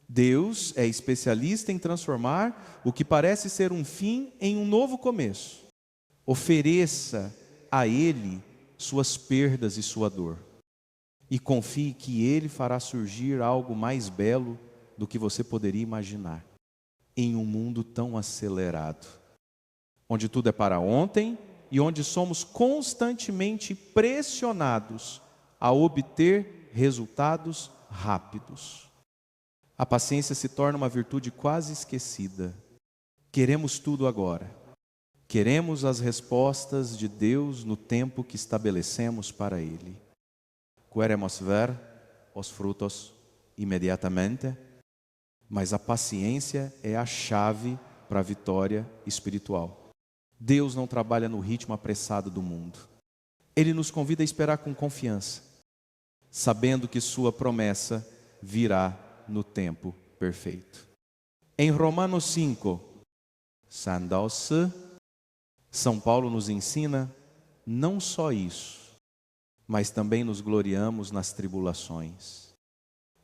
Deus é especialista em transformar o que parece ser um fim em um novo começo. Ofereça a Ele suas perdas e sua dor, e confie que Ele fará surgir algo mais belo do que você poderia imaginar, em um mundo tão acelerado, onde tudo é para ontem e onde somos constantemente pressionados a obter resultados rápidos. A paciência se torna uma virtude quase esquecida. Queremos tudo agora. Queremos as respostas de Deus no tempo que estabelecemos para Ele. Queremos ver os frutos imediatamente, mas a paciência é a chave para a vitória espiritual. Deus não trabalha no ritmo apressado do mundo. Ele nos convida a esperar com confiança, sabendo que sua promessa virá no tempo perfeito. Em Romanos 5, São Paulo nos ensina não só isso, mas também nos gloriamos nas tribulações,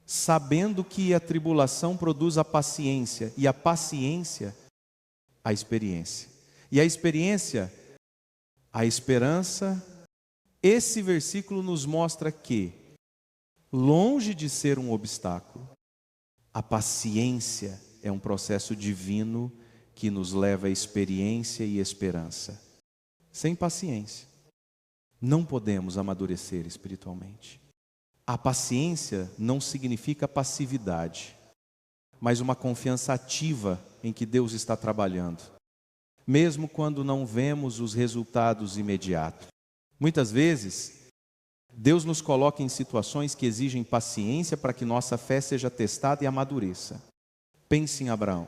sabendo que a tribulação produz a paciência, e a paciência, a experiência. E a experiência, a esperança. Esse versículo nos mostra que, longe de ser um obstáculo, a paciência é um processo divino que nos leva à experiência e esperança. Sem paciência, não podemos amadurecer espiritualmente. A paciência não significa passividade, mas uma confiança ativa em que Deus está trabalhando, mesmo quando não vemos os resultados imediatos. Muitas vezes, Deus nos coloca em situações que exigem paciência para que nossa fé seja testada e amadureça. Pense em Abraão,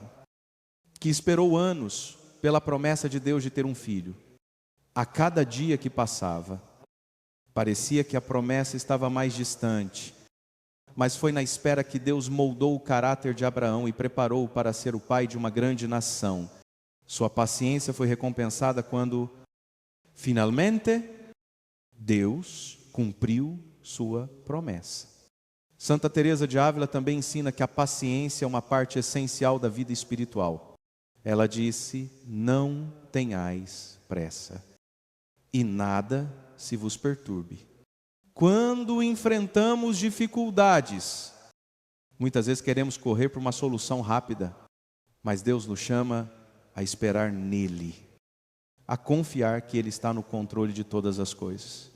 que esperou anos pela promessa de Deus de ter um filho. A cada dia que passava, parecia que a promessa estava mais distante, mas foi na espera que Deus moldou o caráter de Abraão e preparou-o para ser o pai de uma grande nação. Sua paciência foi recompensada quando, finalmente, Deus cumpriu sua promessa. Santa Teresa de Ávila também ensina que a paciência é uma parte essencial da vida espiritual. Ela disse: não tenhais pressa, e nada se vos perturbe. Quando enfrentamos dificuldades, muitas vezes queremos correr por uma solução rápida, mas Deus nos chama a esperar nele, a confiar que Ele está no controle de todas as coisas.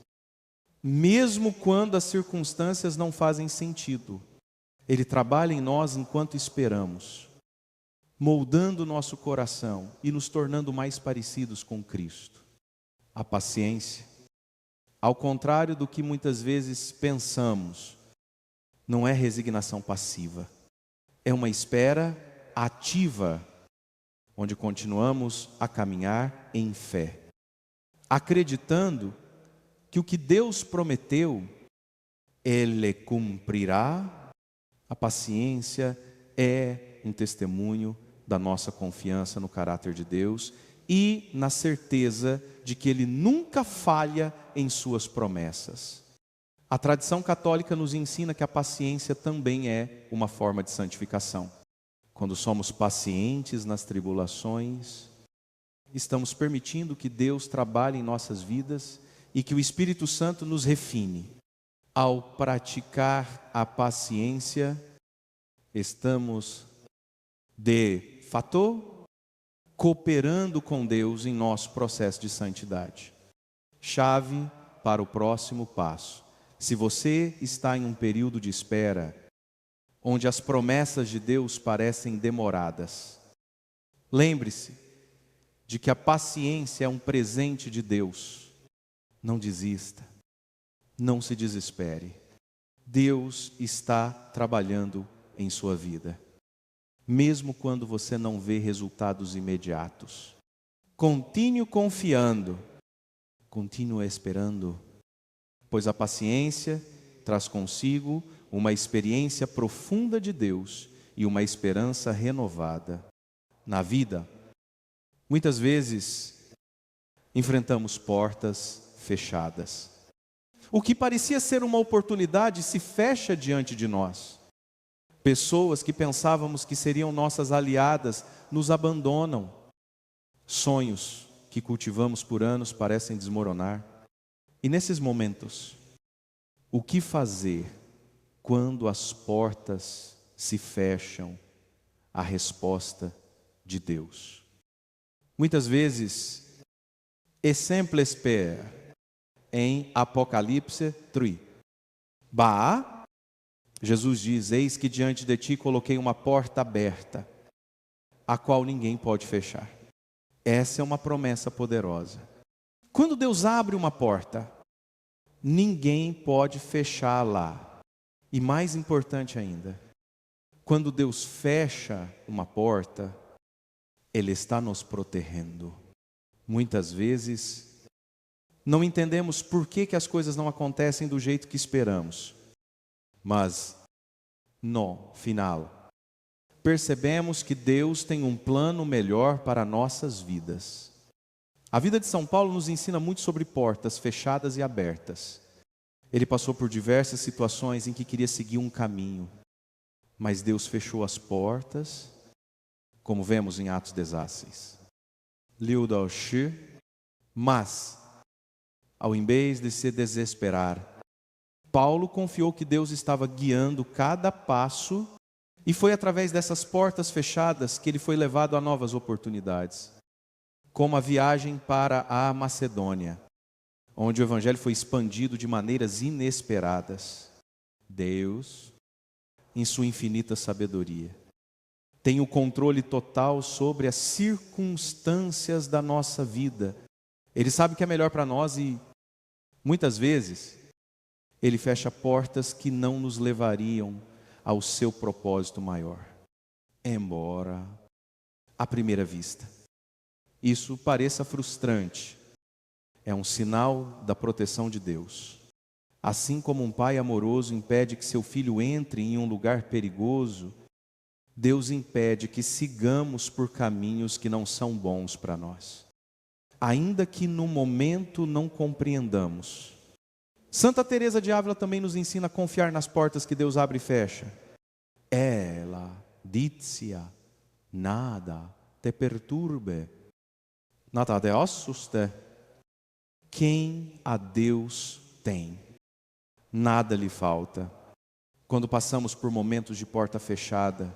Mesmo quando as circunstâncias não fazem sentido, Ele trabalha em nós enquanto esperamos, moldando nosso coração e nos tornando mais parecidos com Cristo. A paciência, ao contrário do que muitas vezes pensamos, não é resignação passiva, é uma espera ativa, onde continuamos a caminhar em fé, acreditando que o que Deus prometeu, Ele cumprirá. A paciência é um testemunho da nossa confiança no caráter de Deus e na certeza de que Ele nunca falha em suas promessas. A tradição católica nos ensina que a paciência também é uma forma de santificação. Quando somos pacientes nas tribulações, estamos permitindo que Deus trabalhe em nossas vidas e que o Espírito Santo nos refine. Ao praticar a paciência, estamos, de fato, cooperando com Deus em nosso processo de santidade. Chave para o próximo passo. Se você está em um período de espera, onde as promessas de Deus parecem demoradas, lembre-se de que a paciência é um presente de Deus. Não desista, não se desespere. Deus está trabalhando em sua vida, mesmo quando você não vê resultados imediatos. Continue confiando, continue esperando, pois a paciência traz consigo uma experiência profunda de Deus e uma esperança renovada. Na vida, muitas vezes, enfrentamos portas fechadas. O que parecia ser uma oportunidade se fecha diante de nós. Pessoas que pensávamos que seriam nossas aliadas nos abandonam. Sonhos que cultivamos por anos parecem desmoronar. E nesses momentos, o que fazer quando as portas se fecham à resposta de Deus? Muitas vezes, e sempre espera. Em Apocalipse 3. Jesus diz: eis que diante de ti coloquei uma porta aberta, a qual ninguém pode fechar. Essa é uma promessa poderosa. Quando Deus abre uma porta, ninguém pode fechá-la. E mais importante ainda, quando Deus fecha uma porta, Ele está nos protegendo. Muitas vezes, não entendemos por que as coisas não acontecem do jeito que esperamos. Mas, no final, percebemos que Deus tem um plano melhor para nossas vidas. A vida de São Paulo nos ensina muito sobre portas fechadas e abertas. Ele passou por diversas situações em que queria seguir um caminho, mas Deus fechou as portas, como vemos em Atos 16. Mas, ao invés de se desesperar, Paulo confiou que Deus estava guiando cada passo, e foi através dessas portas fechadas que ele foi levado a novas oportunidades, como a viagem para a Macedônia, onde o evangelho foi expandido de maneiras inesperadas. Deus, em sua infinita sabedoria, tem o controle total sobre as circunstâncias da nossa vida. Ele sabe o que é melhor para nós e, muitas vezes, Ele fecha portas que não nos levariam ao seu propósito maior. Embora, à primeira vista, isso pareça frustrante, é um sinal da proteção de Deus. Assim como um pai amoroso impede que seu filho entre em um lugar perigoso, Deus impede que sigamos por caminhos que não são bons para nós, ainda que no momento não compreendamos. Santa Teresa de Ávila também nos ensina a confiar nas portas que Deus abre e fecha. Ela dizia, nada te perturbe, nada te assuste. Quem a Deus tem, nada lhe falta. Quando passamos por momentos de porta fechada,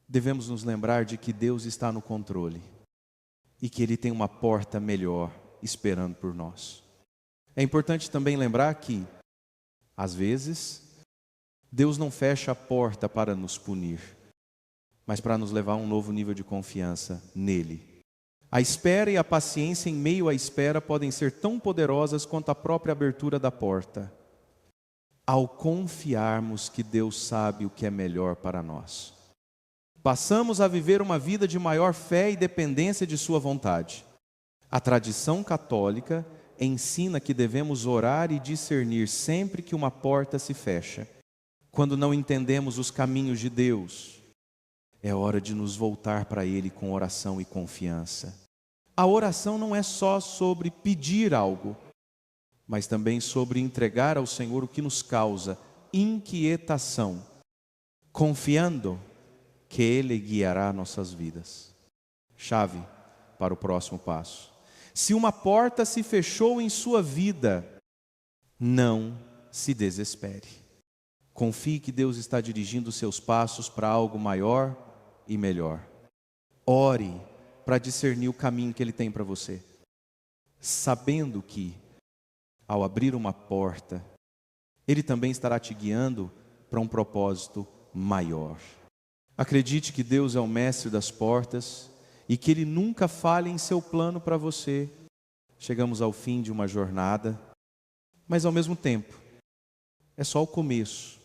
devemos nos lembrar de que Deus está no controle e que Ele tem uma porta melhor esperando por nós. É importante também lembrar que, às vezes, Deus não fecha a porta para nos punir, mas para nos levar a um novo nível de confiança nele. A espera e a paciência em meio à espera podem ser tão poderosas quanto a própria abertura da porta, ao confiarmos que Deus sabe o que é melhor para nós. Passamos a viver uma vida de maior fé e dependência de sua vontade. A tradição católica ensina que devemos orar e discernir sempre que uma porta se fecha. Quando não entendemos os caminhos de Deus, é hora de nos voltar para Ele com oração e confiança. A oração não é só sobre pedir algo, mas também sobre entregar ao Senhor o que nos causa inquietação, confiando que Ele guiará nossas vidas. Chave para o próximo passo. Se uma porta se fechou em sua vida, não se desespere. Confie que Deus está dirigindo seus passos para algo maior e melhor. Ore para discernir o caminho que Ele tem para você, sabendo que, ao abrir uma porta, Ele também estará te guiando para um propósito maior. Acredite que Deus é o mestre das portas e que Ele nunca falha em seu plano para você. Chegamos ao fim de uma jornada, mas ao mesmo tempo, é só o começo.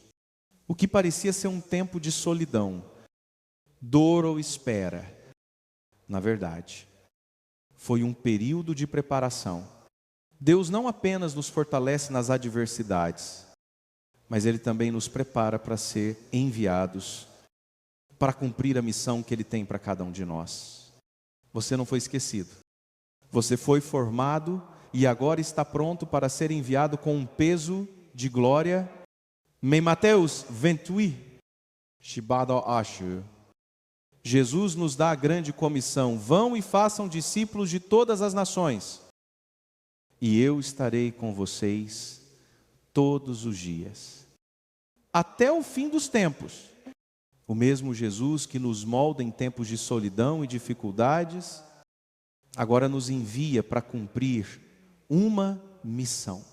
O que parecia ser um tempo de solidão, dor ou espera, na verdade, foi um período de preparação. Deus não apenas nos fortalece nas adversidades, mas Ele também nos prepara para ser enviados, para cumprir a missão que Ele tem para cada um de nós. Você não foi esquecido. Você foi formado e agora está pronto para ser enviado com um peso de glória. Em Mateus 28, Jesus nos dá a grande comissão: vão e façam discípulos de todas as nações, e eu estarei com vocês todos os dias, até o fim dos tempos. O mesmo Jesus que nos molda em tempos de solidão e dificuldades, agora nos envia para cumprir uma missão.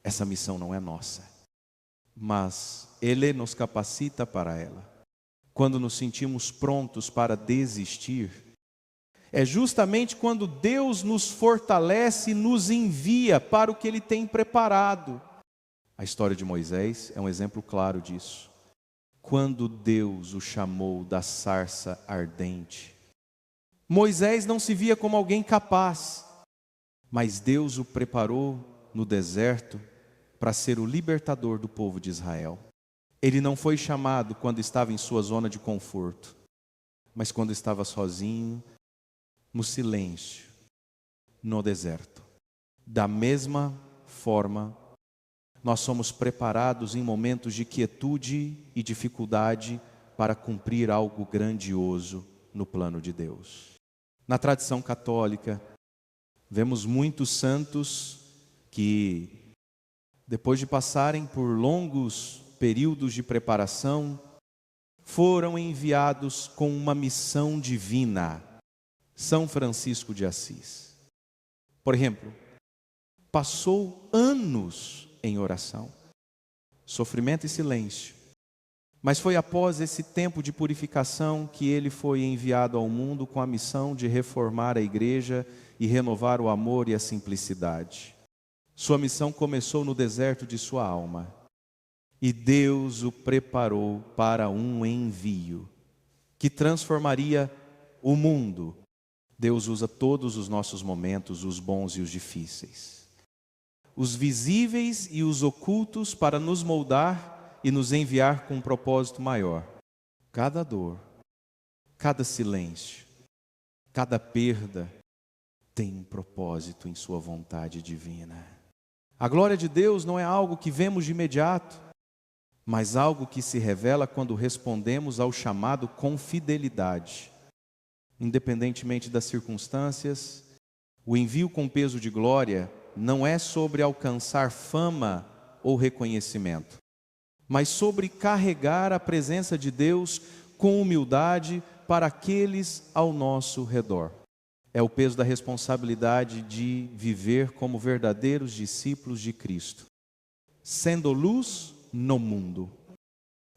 Essa missão não é nossa, mas Ele nos capacita para ela. Quando nos sentimos prontos para desistir, é justamente quando Deus nos fortalece e nos envia para o que Ele tem preparado. A história de Moisés é um exemplo claro disso. Quando Deus o chamou da sarça ardente, Moisés não se via como alguém capaz, mas Deus o preparou no deserto para ser o libertador do povo de Israel. Ele não foi chamado quando estava em sua zona de conforto, mas quando estava sozinho, no silêncio, no deserto. Da mesma forma, Nós somos preparados em momentos de quietude e dificuldade para cumprir algo grandioso no plano de Deus. Na tradição católica, vemos muitos santos que, depois de passarem por longos períodos de preparação, foram enviados com uma missão divina. São Francisco de Assis, por exemplo, passou anos em oração, sofrimento e silêncio, mas foi após esse tempo de purificação que ele foi enviado ao mundo com a missão de reformar a igreja e renovar o amor e a simplicidade. Sua missão começou no deserto de sua alma, e Deus o preparou para um envio que transformaria o mundo. Deus usa todos os nossos momentos, os bons e os difíceis, os visíveis e os ocultos, para nos moldar e nos enviar com um propósito maior. Cada dor, cada silêncio, cada perda tem um propósito em sua vontade divina. A glória de Deus não é algo que vemos de imediato, mas algo que se revela quando respondemos ao chamado com fidelidade. Independentemente das circunstâncias, o envio com peso de glória não é sobre alcançar fama ou reconhecimento, mas sobre carregar a presença de Deus com humildade para aqueles ao nosso redor. É o peso da responsabilidade de viver como verdadeiros discípulos de Cristo, sendo luz no mundo,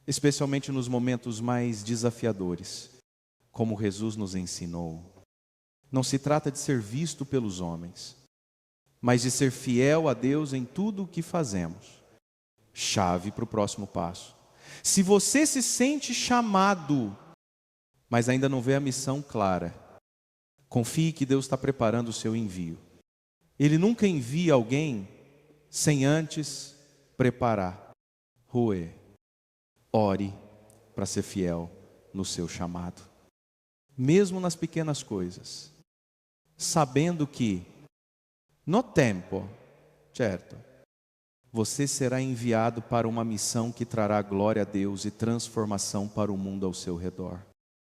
especialmente nos momentos mais desafiadores, como Jesus nos ensinou. Não se trata de ser visto pelos homens, mas de ser fiel a Deus em tudo o que fazemos. Chave para o próximo passo. Se você se sente chamado, mas ainda não vê a missão clara, confie que Deus está preparando o seu envio. Ele nunca envia alguém sem antes preparar. Rue, ore para ser fiel no seu chamado, mesmo nas pequenas coisas, sabendo que no tempo certo você será enviado para uma missão que trará glória a Deus e transformação para o mundo ao seu redor.